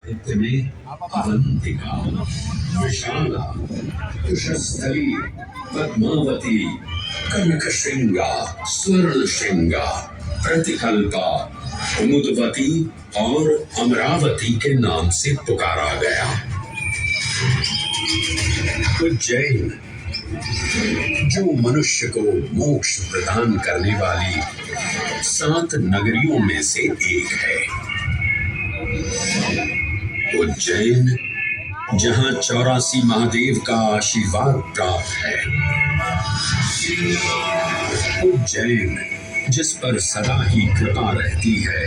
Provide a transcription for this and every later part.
में अवंतिका, विशाला, कुशस्थली, पद्मावती, कनकश्रृंगा, स्वर्णश्रृंगा, प्रतिकल्पा, कुमुदवती और अमरावती के नाम से पुकारा गया। उज्जैन जो मनुष्य को मोक्ष प्रदान करने वाली 7 नगरियों में से एक है। उज्जैन जहां 84 महादेव का आशीर्वाद प्राप्त है। उज्जैन जिस पर सदा ही कृपा रहती है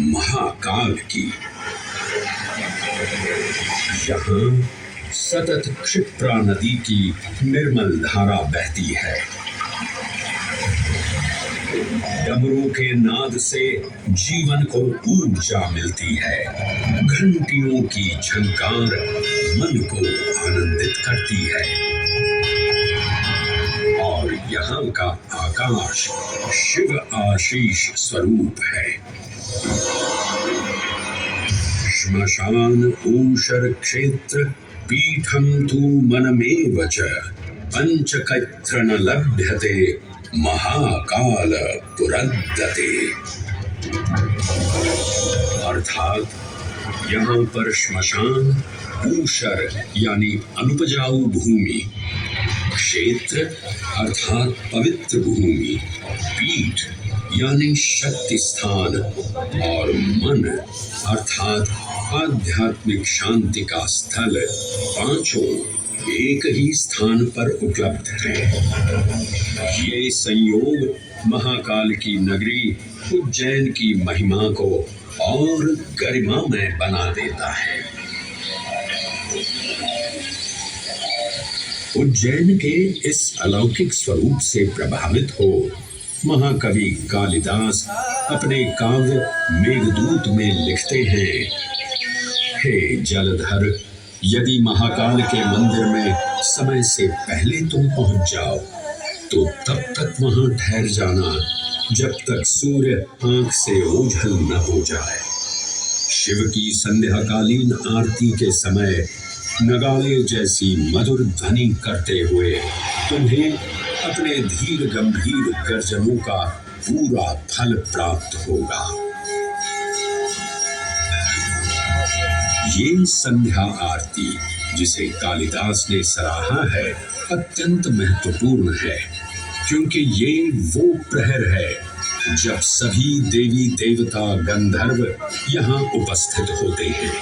महाकाल की। यहाँ सतत क्षिप्रा नदी की निर्मल धारा बहती है। डमरू के नाद से जीवन को ऊर्जा मिलती है। घंटियों की झंकार मन को आनंदित करती है। और यहाँ का आकाश शिव आशीष स्वरूप है। श्मशान ऊषर क्षेत्र पीठम तु मनमेव च पंचकत्र न लभ्यते महाकाल पुरद्दते। अर्थात यहाँ पर श्मशान, ऊषर यानी अनुपजाऊ भूमि, क्षेत्र अर्थात पवित्र भूमि, पीठ यानी शक्ति स्थान और मन अर्थात आध्यात्मिक शांति का स्थल पांचों एक ही स्थान पर उपलब्ध है। ये संयोग महाकाल की नगरी उज्जैन की महिमा को और गरिमामय बना देता है। उज्जैन के इस अलौकिक स्वरूप से प्रभावित हो महाकवि कालिदास अपने काव्य मेघदूत में लिखते हैं, हे जलधर, यदि महाकाल के मंदिर में समय से पहले तुम पहुंच जाओ तो तब तक वहां ठहर जाना जब तक सूर्य आंख से ओझल न हो जाए। शिव की संध्याकालीन आरती के समय नगाड़े जैसी मधुर ध्वनि करते हुए तुम्हें अपने धीर गंभीर गर्जनों का पूरा फल प्राप्त होगा। ये संध्या आरती जिसे कालिदास ने सराहा है अत्यंत महत्वपूर्ण है, क्योंकि ये वो प्रहर है जब सभी देवी देवता गंधर्व यहाँ उपस्थित होते हैं।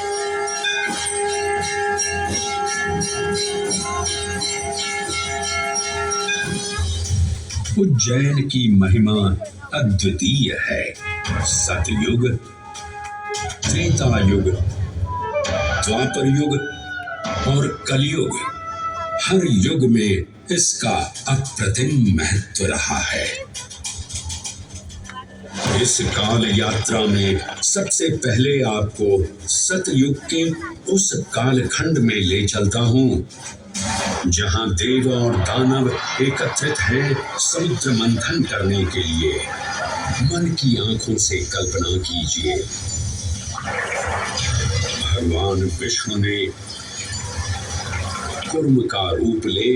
उज्जैन की महिमा अद्वितीय है। सतयुग, त्रेता युग, द्वापर युग और कलयुग, हर युग में इसका अप्रतिम महत्व रहा है। इस काल यात्रा में सबसे पहले आपको सतयुग के उस कालखंड में ले चलता हूँ जहां देव और दानव एकत्रित हैं समुद्र मंथन करने के लिए। मन की आंखों से कल्पना कीजिए, भगवान विष्णु ने कुर्म का रूप ले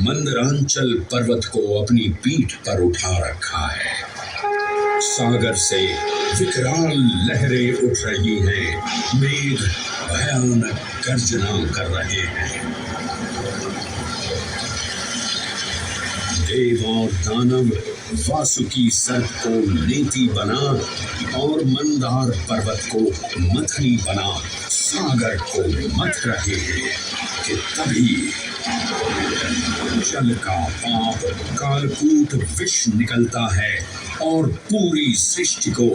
मंदरांचल पर्वत को अपनी पीठ पर उठा रखा है। सागर से विकराल लहरें उठ रही हैं, मेघ भयानक गर्जना कर रहे हैं। देव और दानव वासुकी सर्प को नेति बना और मंदार पर्वत को मथनी बना सागर को मथ रहे हैं कि तभी जल का पाप कालकूट विष निकलता है और पूरी सृष्टि को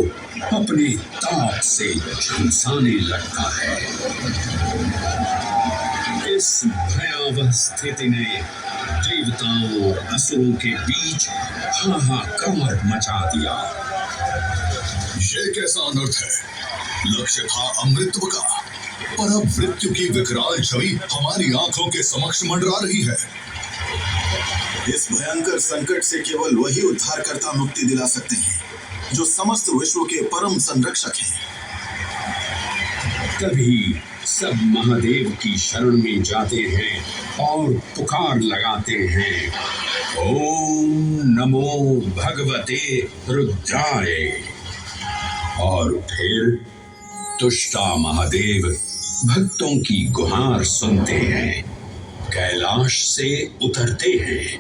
अपने ताप से झुलसाने लगता है। इस भयावह स्थिति ने देवताओं और असुरों के बीच हाहाकार मचा दिया। ये कैसा अनर्थ है? लक्ष्य था अमृतत्व का, पर अब मृत्यु की विकराल छवि हमारी आंखों के समक्ष मंडरा रही है। इस भयंकर संकट से केवल वही उद्धारकर्ता मुक्ति दिला सकते हैं जो समस्त विश्व के परम संरक्षक हैं। तभी सब महादेव की शरण में जाते हैं और पुकार लगाते हैं, ओम नमो भगवते रुद्राय। और फिर तुष्टा महादेव भक्तों की गुहार सुनते हैं, कैलाश से उतरते हैं,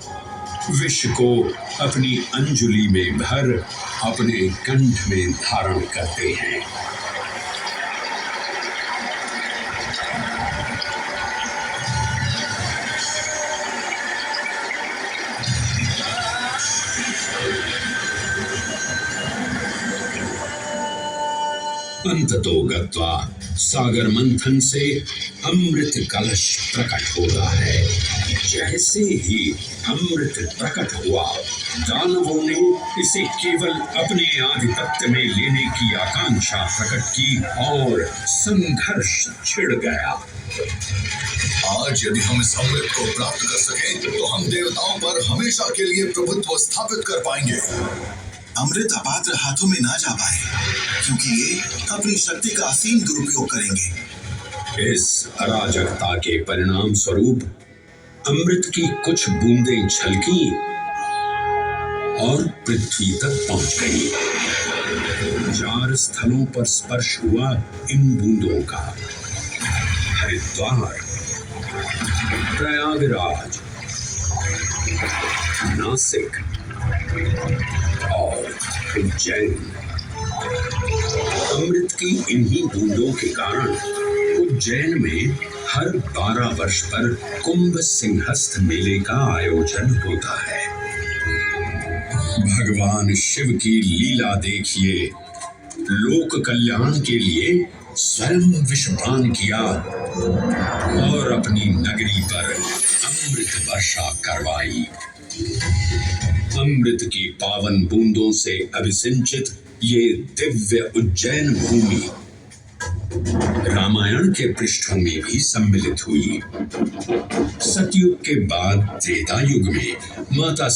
विष को अपनी अंजुलि में भर अपने कंठ में धारण करते हैं। अंततो गत्वा सागर मंथन से अमृत कलश प्रकट होता है। जैसे ही अमृत प्रकट हुआ, दानवों ने इसे केवल अपने आधिपत्य में लेने की आकांक्षा प्रकट की और संघर्ष छिड़ गया। आज यदि हम इस अमृत को प्राप्त कर सकें तो हम देवताओं पर हमेशा के लिए प्रभुत्व स्थापित कर पाएंगे। अमृत अपात्र हाथों में ना जा पाए, क्योंकि ये अपनी शक्ति का असीम दुरुपयोग करेंगे। इस अराजकता के परिणाम स्वरूप अमृत की कुछ बूंदें छलकी और पृथ्वी तक पहुंच गई। 4 स्थलों पर स्पर्श हुआ इन बूंदों का, हरिद्वार, प्रयागराज, नासिक और उज्जैन। अमृत की इन्हीं बूंदों के कारण उज्जैन में हर 12 वर्ष पर कुंभ सिंहस्थ मेले का आयोजन होता है। भगवान शिव की लीला देखिए, लोक कल्याण के लिए स्वयं विषपान किया और अपनी नगरी पर अमृत वर्षा करवाई। अमृत की पावन बूंदों से अभिसिंचित ये दिव्य उज्जैन भूमि रामायण के पृष्ठों में भी सम्मिलित हुई। सतयुग के बाद त्रेता युग में माता